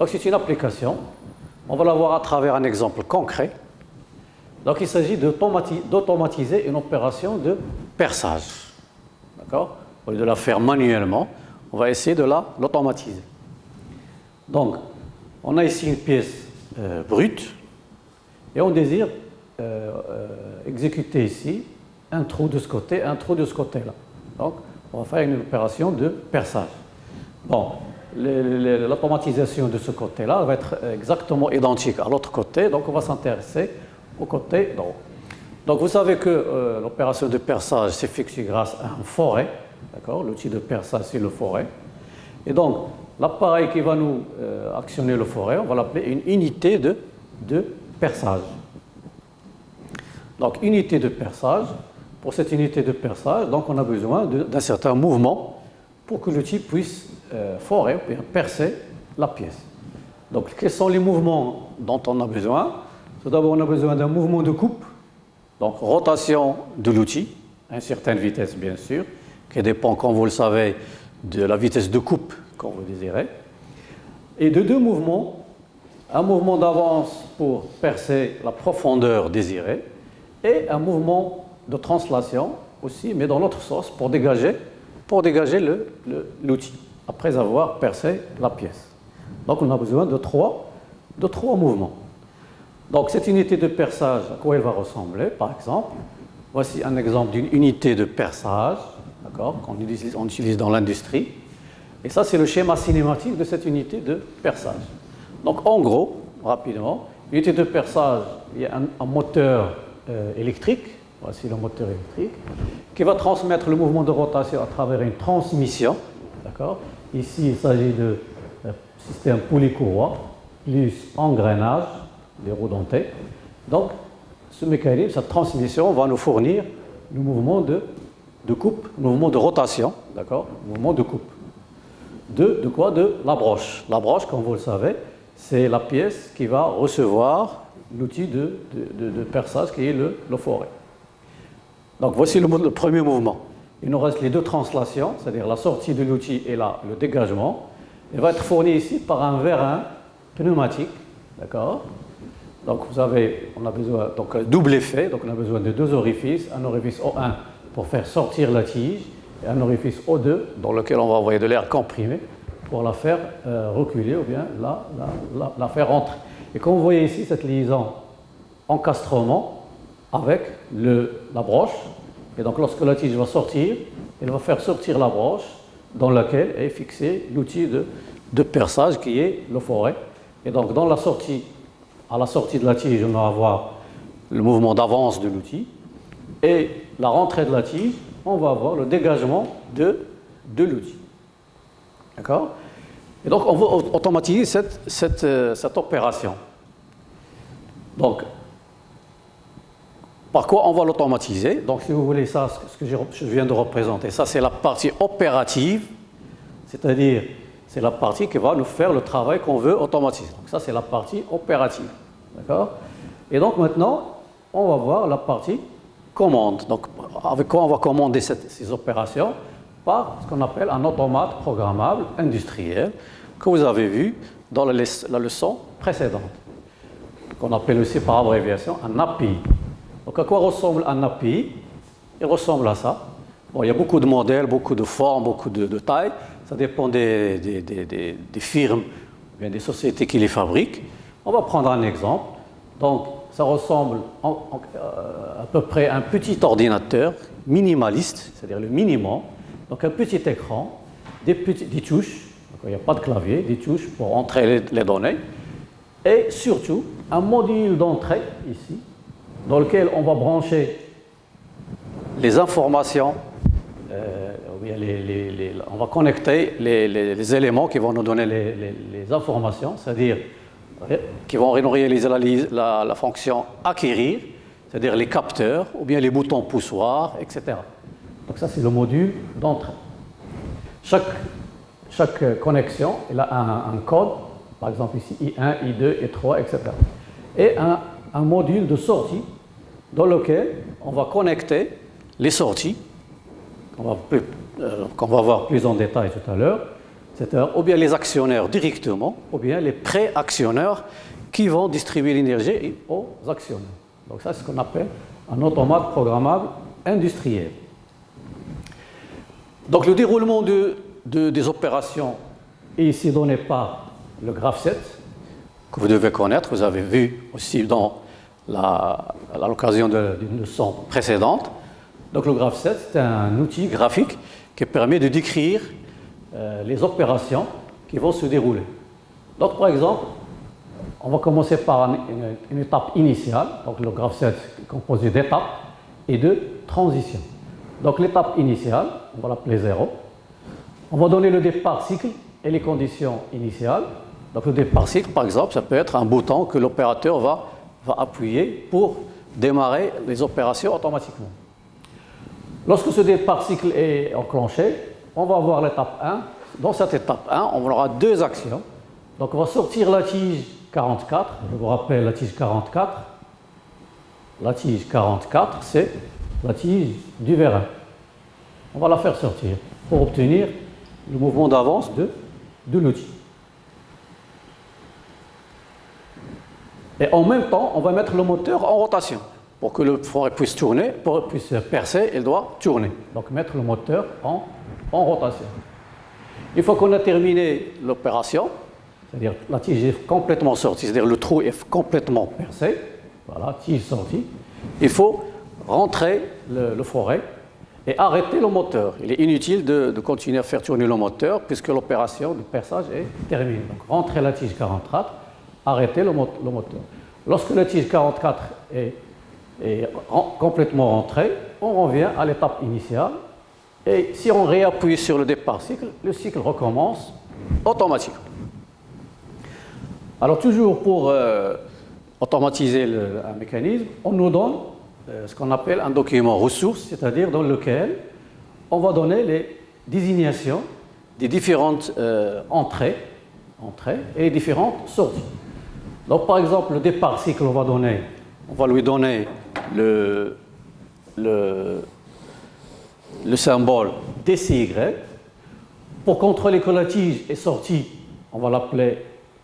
Donc c'est une application. On va la voir à travers un exemple concret. Donc il s'agit d'automatiser une opération de perçage. D'accord? Au lieu de la faire manuellement, on va essayer de l'automatiser. Donc, on a ici une pièce brute et on désire exécuter ici un trou de ce côté, un trou de ce côté-là. Donc, on va faire une opération de perçage. Bon, l'automatisation de ce côté-là va être exactement identique à l'autre côté, donc on va s'intéresser au côté droit. Donc vous savez que l'opération de perçage s'effectue grâce à un forêt, d'accord? L'outil de perçage c'est le forêt. Et donc l'appareil qui va nous actionner le forêt, on va l'appeler une unité de perçage. Donc unité de perçage, pour cette unité de perçage, donc on a besoin d'un certain mouvement pour que l'outil puisse forer, percer la pièce. Donc quels sont les mouvements dont on a besoin? Tout d'abord, on a besoin d'un mouvement de coupe, donc rotation de l'outil, à une certaine vitesse bien sûr, qui dépend, comme vous le savez, de la vitesse de coupe que vous désirez. Et de deux mouvements, un mouvement d'avance pour percer la profondeur désirée et un mouvement de translation aussi, mais dans l'autre sens, pour dégager l'outil, après avoir percé la pièce. Donc on a besoin de trois mouvements. Donc cette unité de perçage, à quoi elle va ressembler, par exemple? Voici un exemple d'une unité de perçage, d'accord, qu'on utilise dans l'industrie. Et ça, c'est le schéma cinématique de cette unité de perçage. Donc en gros, rapidement, l'unité de perçage, il y a un moteur électrique, voici le moteur électrique, qui va transmettre le mouvement de rotation à travers une transmission, d'accord. Ici, il s'agit de système poulie-courroie, plus engrenage, les roues dentées. Donc, ce mécanisme, cette transmission va nous fournir le mouvement de coupe, le mouvement de rotation, d'accord, le mouvement de coupe. De quoi? De la broche. La broche, comme vous le savez, c'est la pièce qui va recevoir l'outil de perçage qui est le forêt. Donc, voici le premier mouvement. Il nous reste les deux translations, c'est-à-dire la sortie de l'outil et le dégagement. Il va être fourni ici par un vérin pneumatique, d'accord. Donc vous avez, on a besoin, donc double effet, donc on a besoin de deux orifices, un orifice O1 pour faire sortir la tige et un orifice O2 dans lequel on va envoyer de l'air comprimé pour la faire reculer ou bien la faire rentrer. Et comme vous voyez ici, cette liaison encastrement avec la broche, et donc lorsque la tige va sortir, elle va faire sortir la broche dans laquelle est fixé l'outil de perçage qui est le forêt. Et donc dans à la sortie de la tige, on va avoir le mouvement d'avance de l'outil. Et la rentrée de la tige, on va avoir le dégagement de l'outil. D'accord? Et donc, on va automatiser cette opération. Donc, par quoi on va l'automatiser? Donc, si vous voulez ça, ce que je viens de représenter, ça c'est la partie opérative, c'est-à-dire c'est la partie qui va nous faire le travail qu'on veut automatiser. Donc ça, c'est la partie opérative. D'accord? Et donc maintenant, on va voir la partie commande. Donc avec quoi on va commander ces opérations? Par ce qu'on appelle un automate programmable industriel que vous avez vu dans la leçon précédente, qu'on appelle aussi par abréviation un API. Donc à quoi ressemble un API? Il ressemble à ça. Bon, il y a beaucoup de modèles, beaucoup de formes, beaucoup de tailles. Ça dépend des firmes, bien des sociétés qui les fabriquent. On va prendre un exemple. Donc, ça ressemble à peu près à un petit ordinateur minimaliste, c'est-à-dire le minimum. Donc, un petit écran, des touches, donc il n'y a pas de clavier, des touches pour entrer les données. Et surtout, un module d'entrée ici, dans lequel on va brancher les informations. On va connecter les éléments qui vont nous donner les informations, c'est-à-dire qui vont nous réaliser la fonction acquérir, c'est-à-dire les capteurs ou bien les boutons poussoirs, etc. Donc ça, c'est le module d'entrée. Chaque connexion, elle a un code, par exemple ici I1, I2, I3, etc. Et un module de sortie dans lequel on va connecter les sorties qu'on va voir plus en détail tout à l'heure, c'est-à-dire ou bien les actionnaires directement, ou bien les pré-actionnaires qui vont distribuer l'énergie aux actionnaires. Donc ça, c'est ce qu'on appelle un automate programmable industriel. Donc le déroulement des opérations est ici donné par le graphe 7, que vous devez connaître, vous avez vu aussi à l'occasion d'une leçon précédente. Donc le graphe 7, c'est un outil graphique qui permet de décrire les opérations qui vont se dérouler. Donc par exemple, on va commencer par une étape initiale. Donc le graphe 7 est composé d'étapes et de transitions. Donc l'étape initiale, on va l'appeler 0. On va donner le départ cycle et les conditions initiales. Donc le départ cycle, par exemple, ça peut être un bouton que l'opérateur va appuyer pour démarrer les opérations automatiquement. Lorsque ce départ cycle est enclenché, on va avoir l'étape 1. Dans cette étape 1, on aura deux actions. Donc on va sortir la tige 44. Je vous rappelle la tige 44. La tige 44, c'est la tige du vérin. On va la faire sortir pour obtenir le mouvement d'avance de l'outil. Et en même temps, on va mettre le moteur en rotation. Pour que le forêt puisse tourner, pour qu'il puisse percer, il doit tourner. Donc mettre le moteur en rotation. Une fois qu'on a terminé l'opération, c'est-à-dire la tige est complètement sortie, c'est-à-dire le trou est complètement percé, voilà, tige sortie, il faut rentrer le forêt et arrêter le moteur. Il est inutile de continuer à faire tourner le moteur puisque l'opération de perçage est terminée. Donc rentrer la tige 44, arrêter le moteur. Lorsque la tige 44 est complètement rentrée, on revient à l'étape initiale et si on réappuie sur le départ cycle, le cycle recommence automatiquement. Alors toujours pour automatiser un mécanisme, on nous donne ce qu'on appelle un document ressource, c'est-à-dire dans lequel on va donner les désignations des différentes entrées et les différentes sorties. Donc par exemple, le départ cycle, on va lui donner le symbole DCY. Pour contrôler que la tige est sortie, on va l'appeler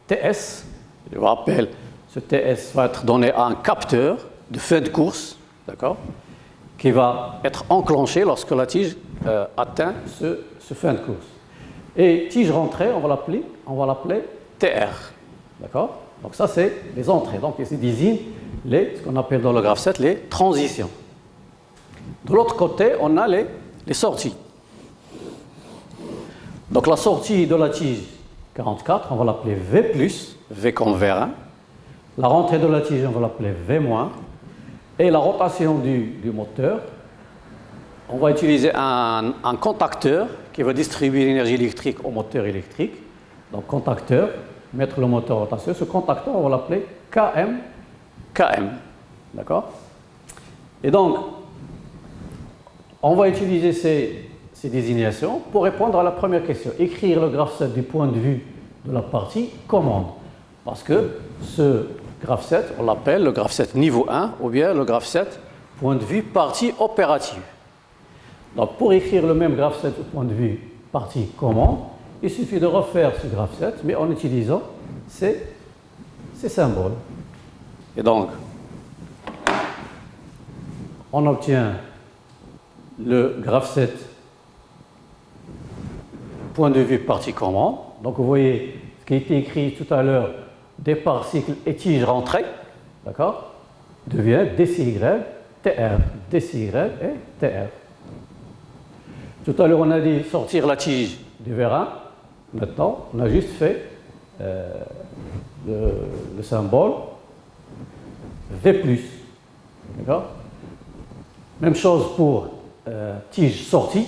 TS. Je vous rappelle, ce TS va être donné à un capteur de fin de course, d'accord, qui va être enclenché lorsque la tige atteint ce fin de course. Et tige rentrée, on va l'appeler TR, d'accord. Donc ça, c'est les entrées. Donc ici désigne ce qu'on appelle dans le graphe 7 les transitions. De l'autre côté, on a les sorties. Donc la sortie de la tige 44, on va l'appeler V+, V comme vérin. La rentrée de la tige, on va l'appeler V-. Et la rotation du moteur, on va utiliser un contacteur qui va distribuer l'énergie électrique au moteur électrique. Donc contacteur, mettre le moteur en rotation. Ce contacteur, on va l'appeler KM. D'accord? Et donc, on va utiliser ces désignations pour répondre à la première question. Écrire le graphe 7 du point de vue de la partie commande. Parce que ce graphe 7, on l'appelle le graphe 7 niveau 1 ou bien le graphe 7 point de vue partie opérative. Donc, pour écrire le même graphe 7 au point de vue partie commande, il suffit de refaire ce graphe 7, mais en utilisant ces symboles. Et donc, on obtient le graphe 7 point de vue partie commande. Donc, vous voyez ce qui a été écrit tout à l'heure, départ cycle et tige rentrée, d'accord, devient DCY, TR, DCY et TR. Tout à l'heure, on a dit sortir la tige du vérin. Maintenant, on a juste fait le symbole V+. D'accord? Même chose pour tige sortie,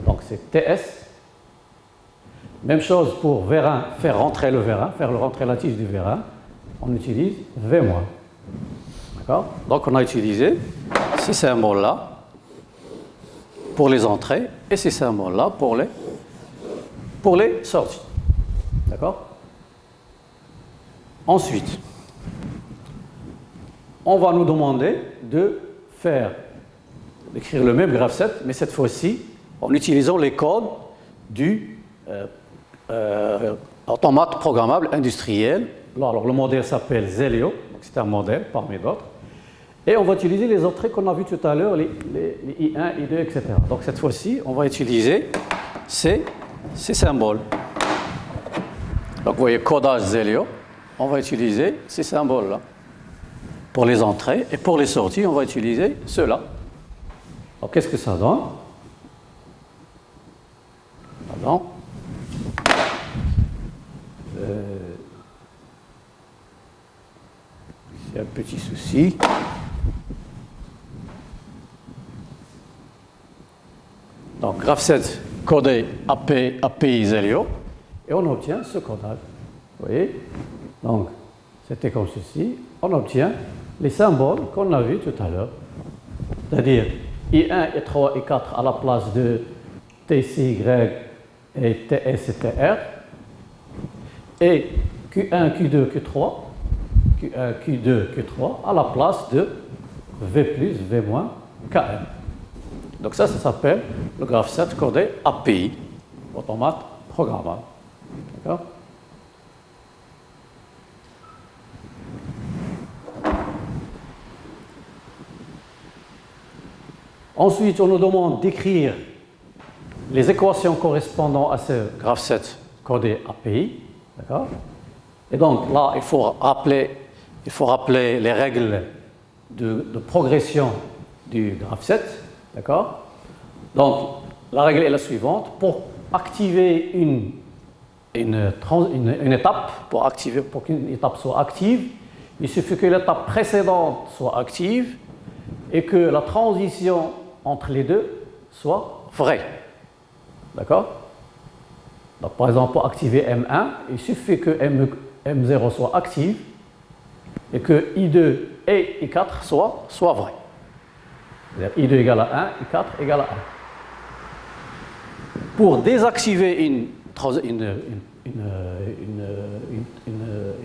donc c'est TS. Même chose pour vérin, faire rentrer le vérin, faire rentrer la tige du vérin, on utilise V-. D'accord? Donc on a utilisé ces symboles-là pour les entrées et ces symboles-là pour les sorties. D'accord? Ensuite, on va nous demander d'écrire le même graphe 7, mais cette fois-ci en utilisant les codes du automate programmable industriel. Alors, le modèle s'appelle Zelio, c'est un modèle parmi d'autres. Et on va utiliser les entrées qu'on a vues tout à l'heure, les I1, I2, etc. Donc, cette fois-ci, on va utiliser ces symboles. Donc, vous voyez, codage Zelio, on va utiliser ces symboles-là. Pour les entrées et pour les sorties, on va utiliser ceux-là. Alors, qu'est-ce que ça donne? Pardon. C'est un petit souci. Donc, graph7 codé API Zelio, et on obtient ce codage. Vous voyez? Donc, c'était comme ceci. On obtient les symboles qu'on a vus tout à l'heure. C'est-à-dire I1, I3, I4 à la place de TCY et TS et TR. Et Q1, Q2, Q3, Q1, Q2, Q3 à la place de V plus, V moins, KM. Donc ça s'appelle le graph7 codé API, automate programmable. D'accord? Ensuite, on nous demande d'écrire les équations correspondant à ce graph7 codé API. D'accord? Et donc là, il faut rappeler les règles de progression du graph7. D'accord? Donc, la règle est la suivante. Pour activer une étape, pour qu'une étape soit active, il suffit que l'étape précédente soit active et que la transition entre les deux soit vraie. D'accord? Donc, par exemple, pour activer M1, il suffit que M0 soit active et que I2 et I4 soient vrais. C'est-à-dire I2 égale à 1, I4 égale à 1. Pour désactiver une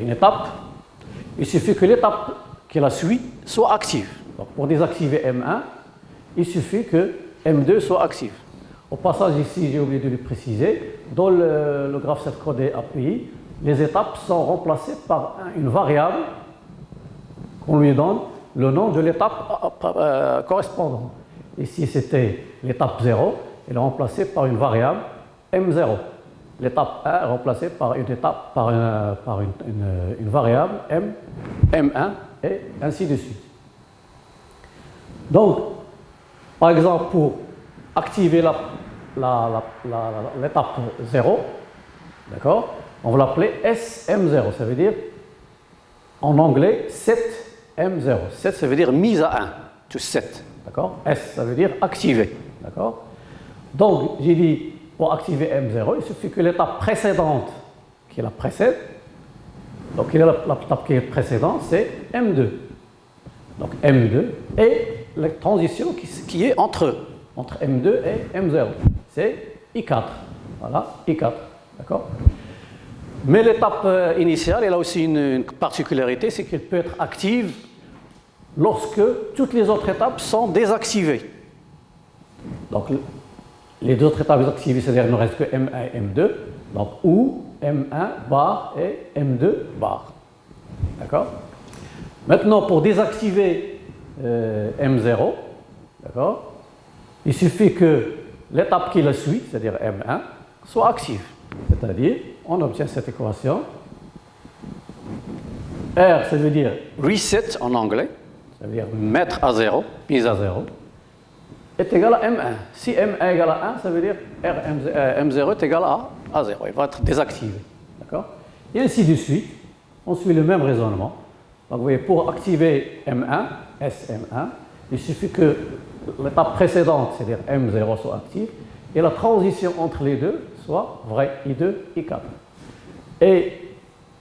étape, il suffit que l'étape qui la suit soit active. Donc, pour désactiver M1, il suffit que M2 soit active. Au passage, ici, j'ai oublié de le préciser, dans le graph7 codé API, les étapes sont remplacées par une variable qu'on lui donne le nom de l'étape correspondante. Ici, c'était l'étape 0, elle est remplacée par une variable M0. L'étape 1 est remplacée par une variable M1 et ainsi de suite. Donc, par exemple, pour activer l'étape 0, d'accord, on va l'appeler SM0, ça veut dire en anglais 7M0. 7, ça veut dire mise à 1, to set, d'accord. S, ça veut dire activer, d'accord. Donc, j'ai dit, pour activer M0, il suffit que l'étape précédente qui la précède, donc l'étape qui est précédente, c'est M2. Donc M2 et la transition qui est entre M2 et M0, c'est I4. Voilà, I4, d'accord. Mais l'étape initiale, elle a aussi une particularité, c'est qu'elle peut être active lorsque toutes les autres étapes sont désactivées. Donc les autres étapes désactivées, c'est-à-dire il ne reste que M1 et M2, donc ou M1 bar et M2 bar. D'accord? Maintenant, pour désactiver M0, d'accord, il suffit que l'étape qui la suit, c'est-à-dire M1, soit active. C'est-à-dire, on obtient cette équation. R, ça veut dire reset en anglais, ça veut dire mettre à 0, mise à 0, est égal à M1. Si M1 est égal à 1, ça veut dire M0 est égal à 0. Il va être désactivé. D'accord? Et ainsi de suite, on suit le même raisonnement. Donc, vous voyez, pour activer M1, SM1, il suffit que l'étape précédente, c'est-à-dire M0, soit active, et la transition entre les deux soit vraie, I2, I4. Et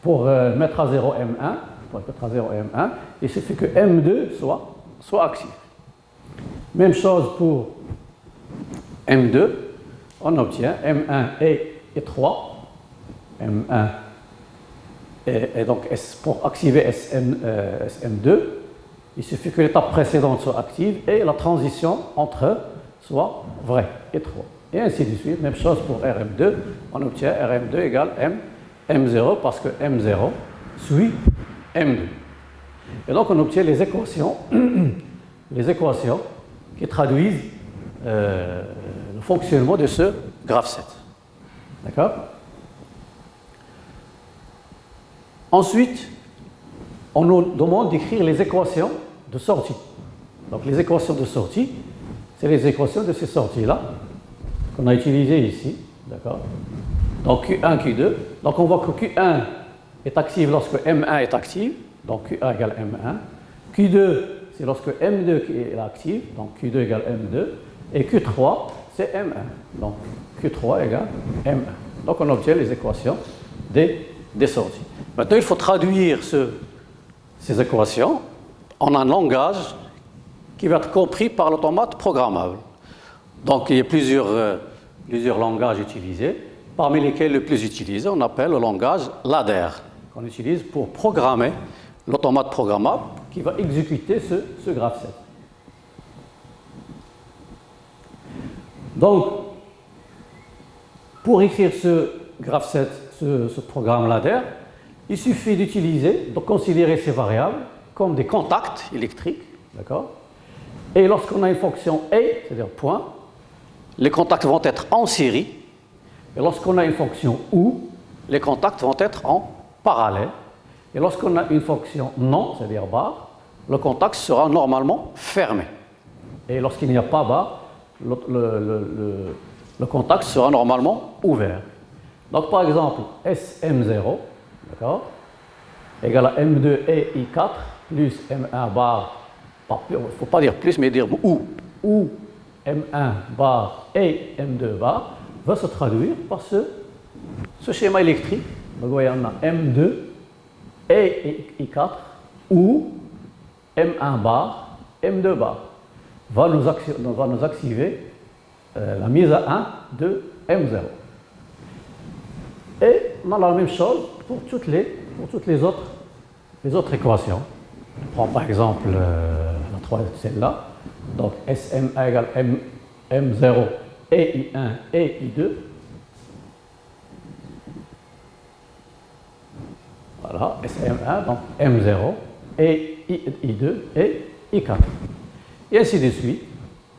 pour mettre à 0 M1, il suffit que M2 soit actif. Même chose pour M2, on obtient M1 et 3, M1 et donc pour activer SM2, il suffit que l'étape précédente soit active et la transition entre eux soit vraie, et 3. Et ainsi de suite, même chose pour RM2, on obtient RM2 égale M0 parce que M0 suit M2. Et donc on obtient les équations qui traduisent le fonctionnement de ce graphe 7. D'accord? Ensuite, on nous demande d'écrire les équations de sortie. Donc les équations de sortie, c'est les équations de ces sorties-là qu'on a utilisées ici. D'accord? Donc Q1, Q2. Donc on voit que Q1 est active lorsque M1 est active. Donc Q1 égale M1. Q2, c'est lorsque M2 qui est active. Donc Q2 égale M2. Et Q3, c'est M1. Donc Q3 égale M1. Donc on obtient les équations des sorties. Maintenant, il faut traduire ces équations en un langage qui va être compris par l'automate programmable. Donc il y a plusieurs langages utilisés, parmi lesquels le plus utilisé, on appelle le langage ladder, qu'on utilise pour programmer l'automate programmable qui va exécuter ce graphe 7. Donc, pour écrire ce graphe 7, ce programme ladder, il suffit de considérer ces variables comme des contacts électriques, d'accord? Et lorsqu'on a une fonction A, c'est-à-dire point, les contacts vont être en série. Et lorsqu'on a une fonction OU, les contacts vont être en parallèle. Et lorsqu'on a une fonction non, c'est-à-dire bar, le contact sera normalement fermé. Et lorsqu'il n'y a pas bar, le contact sera normalement ouvert. Donc par exemple, SM0, d'accord, égale à M2 et I4 plus M1 bar, il ne faut pas dire plus, mais dire ou M1 bar et M2 bar va se traduire par ce schéma électrique. Donc vous voyez, on a M2 et I4 ou M1 bar, M2 bar va nous activer la mise à 1 de M0. Et on a la même chose pour toutes les autres équations. On prend par exemple la troisième, celle-là. Donc SM1 égale M0 et I1 et I2. Voilà, SM1, donc M0 et I2 et I4. Et ainsi de suite.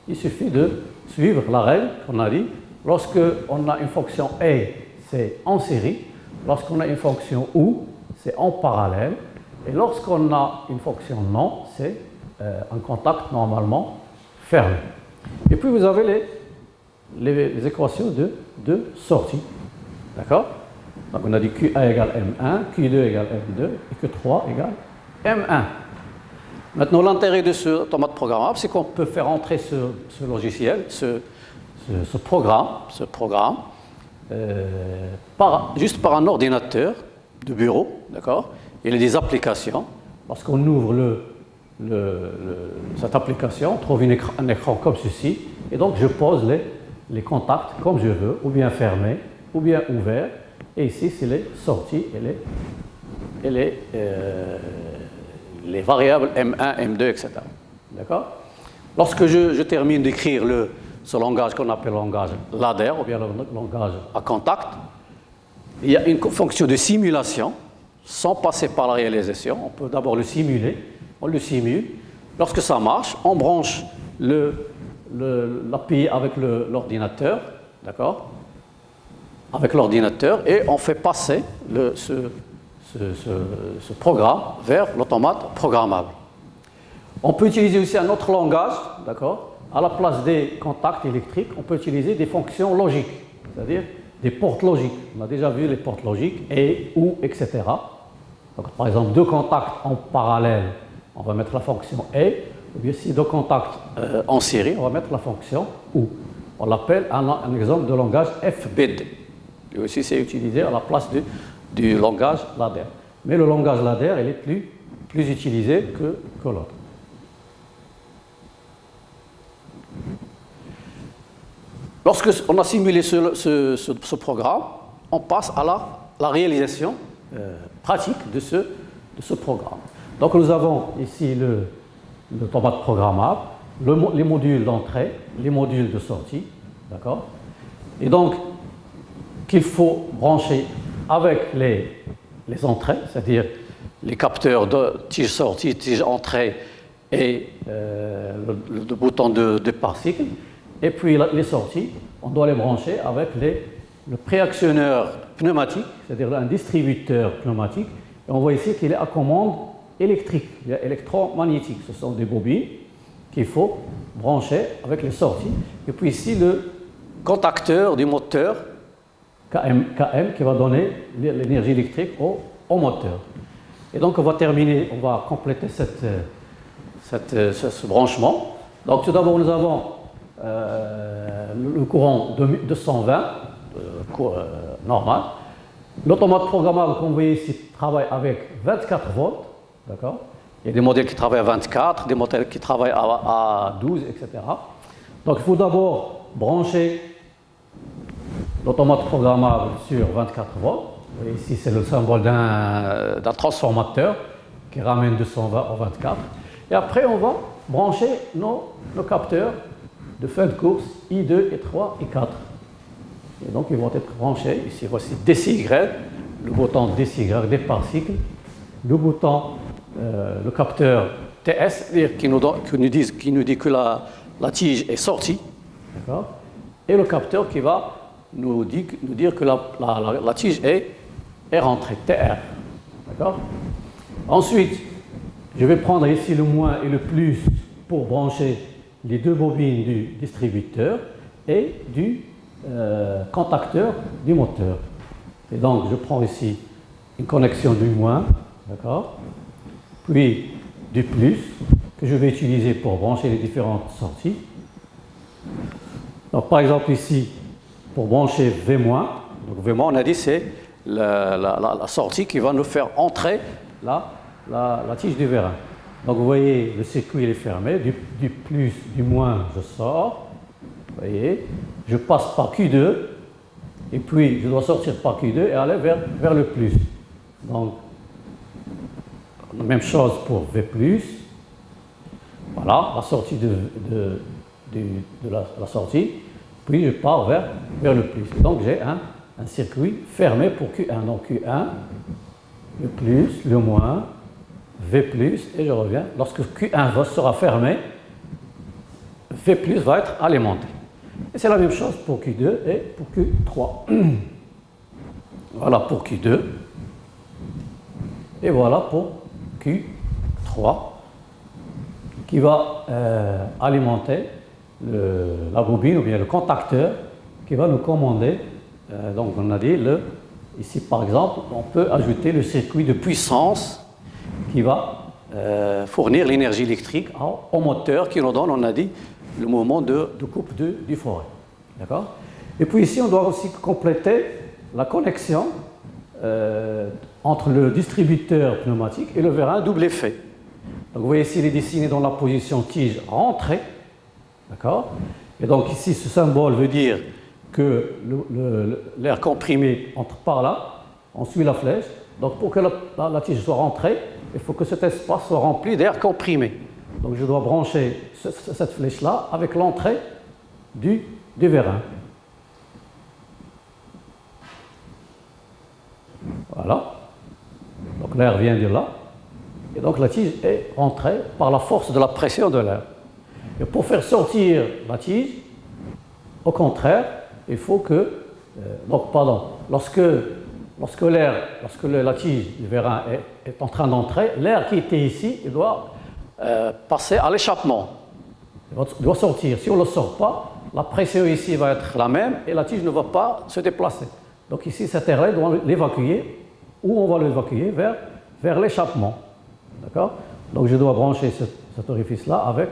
Il suffit de suivre la règle qu'on a dit. Lorsqu'on a une fonction A, c'est en série. Lorsqu'on a une fonction OU, c'est en parallèle. Et lorsqu'on a une fonction non, c'est un contact normalement fermé. Et puis vous avez les équations de sortie. D'accord? Donc on a dit Q1 égale M1, Q2 égale M2 et Q3 égale M1. Maintenant, l'intérêt de ce automate programmable, c'est qu'on peut faire entrer ce logiciel, ce programme, juste par un ordinateur de bureau, d'accord? Il y a des applications. Lorsqu'on ouvre cette application, on trouve un écran comme ceci, et donc je pose les contacts comme je veux, ou bien fermés, ou bien ouverts, et ici c'est les sorties et les variables M1, M2, etc. D'accord? Lorsque je termine d'écrire ce langage qu'on appelle le langage ladder, ou bien le langage à contact, il y a une fonction de simulation, sans passer par la réalisation. On peut d'abord le simuler, on le simule. Lorsque ça marche, on branche l'API avec l'ordinateur, d'accord? Avec l'ordinateur, et on fait passer ce programme vers l'automate programmable. On peut utiliser aussi un autre langage, d'accord? À la place des contacts électriques, on peut utiliser des fonctions logiques, c'est-à-dire des portes logiques. On a déjà vu les portes logiques, et, ou, etc. Donc, par exemple, deux contacts en parallèle, on va mettre la fonction et, ou bien si deux contacts en série, on va mettre la fonction ou. On l'appelle un exemple de langage FBD. Et aussi, c'est utilisé à la place du langage ladder. Mais le langage ladder, il est plus utilisé que l'autre. Lorsqu'on a simulé ce programme, on passe à la réalisation pratique de ce programme. Donc nous avons ici l'automate programmable, les modules d'entrée, les modules de sortie, d'accord? Et donc, qu'il faut brancher avec les entrées, c'est-à-dire les capteurs de tige sortie, tige entrée et le bouton de départ cycle. Et puis les sorties, on doit les brancher avec le préactionneur pneumatique, c'est-à-dire un distributeur pneumatique. Et on voit ici qu'il est à commande électrique, il est électromagnétique. Ce sont des bobines qu'il faut brancher avec les sorties. Et puis ici, le contacteur du moteur KM qui va donner l'énergie électrique au moteur. Et donc, on va compléter ce branchement. Donc, tout d'abord, nous avons le courant de 220, normal. L'automate programmable, comme vous voyez ici, travaille avec 24 volts. D'accord ? Il y a des modèles qui travaillent à 24, des modèles qui travaillent à 12, etc. Donc, il faut d'abord brancher l'automate programmable sur 24 volts. Vous voyez ici, c'est le symbole d'un transformateur qui ramène 220 au 24. Et après, on va brancher nos capteurs de fin de course I2, I3, I4. Et donc, ils vont être branchés. Ici, voici DCY, le bouton DCY, départ cycle, le bouton, le capteur TS, qui nous dit que la tige est sortie. D'accord ? Et le capteur qui va nous dire que la tige est rentrée, TR. D'accord ? Ensuite, je vais prendre ici le moins et le plus pour brancher les deux bobines du distributeur et du contacteur du moteur. Et donc, je prends ici une connexion du moins, d'accord ? Puis du plus, que je vais utiliser pour brancher les différentes sorties. Donc, par exemple, ici, pour brancher V-, donc V-, on a dit c'est la sortie qui va nous faire entrer la tige du vérin. Donc, vous voyez, le circuit il est fermé, du plus, du moins, je sors. Vous voyez, je passe par Q2, et puis je dois sortir par Q2 et aller vers le plus. Donc, même chose pour V+. Voilà, la sortie de la sortie. Puis je pars vers le plus. Donc j'ai un circuit fermé pour Q1. Donc Q1, le plus, le moins, V+, et je reviens. Lorsque Q1 sera fermé, V+ va être alimenté. Et c'est la même chose pour Q2 et pour Q3. Voilà pour Q2. Et voilà pour Q3 qui va alimenter la bobine ou bien le contacteur qui va nous commander. Donc on a dit, ici par exemple, on peut ajouter le circuit de puissance qui va fournir l'énergie électrique au moteur qui nous donne, on a dit, le mouvement de coupe du forêt. D'accord ? Et puis ici, on doit aussi compléter la connexion entre le distributeur pneumatique et le vérin double effet. Donc vous voyez ici, il est dessiné dans la position tige rentrée. D'accord ? Et donc ici, ce symbole veut dire que l'air comprimé entre par là, on suit la flèche. Donc pour que la tige soit rentrée, il faut que cet espace soit rempli d'air comprimé. Donc je dois brancher cette flèche-là avec l'entrée du vérin. Voilà. Donc l'air vient de là. Et donc la tige est rentrée par la force de la pression de l'air. Et pour faire sortir la tige, au contraire, il faut que... lorsque la tige du vérin est en train d'entrer, l'air qui était ici, il doit passer à l'échappement. Il doit sortir. Si on ne le sort pas, la pression ici va être la même et la tige ne va pas se déplacer. Donc ici, cet air-là, on doit l'évacuer. Où on va l'évacuer vers l'échappement. D'accord ? Donc je dois brancher cet orifice-là avec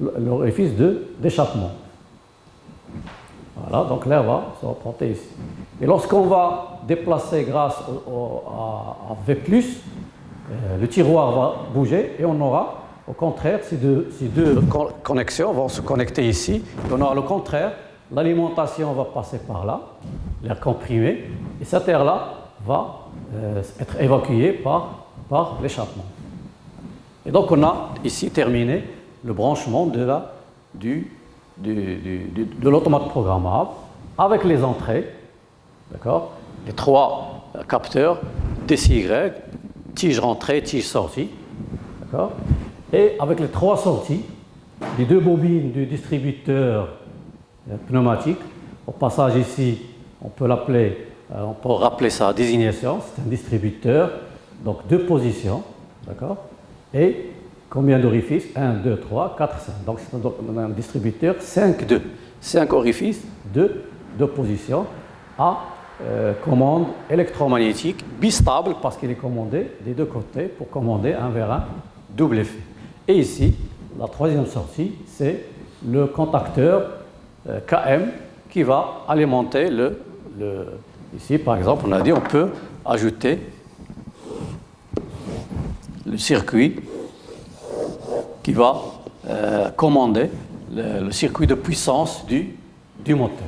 l'orifice d'échappement. Voilà, donc l'air va se reporter ici. Et lorsqu'on va déplacer grâce à V+, le tiroir va bouger et on aura, au contraire, ces deux connexions vont se connecter ici. Et on aura le contraire, l'alimentation va passer par là, l'air comprimé, et cet air-là va être évacué par l'échappement. Et donc on a ici terminé le branchement de l'automate programmable. avec les entrées, d'accord, les trois capteurs DCY, tige rentrée, tige sortie, d'accord, et avec les trois sorties, les deux bobines du distributeur pneumatique. Au passage ici, on peut rappeler sa désignation, c'est un distributeur, donc deux positions, d'accord, et combien d'orifices? 1, 2, 3, 4, 5. Donc c'est un distributeur 5, 2. 5 orifices, 2 positions à commande électromagnétique bistable parce qu'il est commandé des deux côtés pour commander un vers un double effet. Et ici, la troisième sortie, c'est le contacteur KM qui va alimenter ici, par exemple, on a dit on peut ajouter le circuit qui va commander le circuit de puissance du moteur.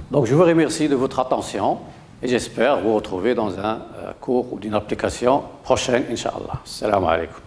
Donc je vous remercie de votre attention et j'espère vous retrouver dans un cours ou d'une application prochaine, Inch'Allah. Assalamu alaikum.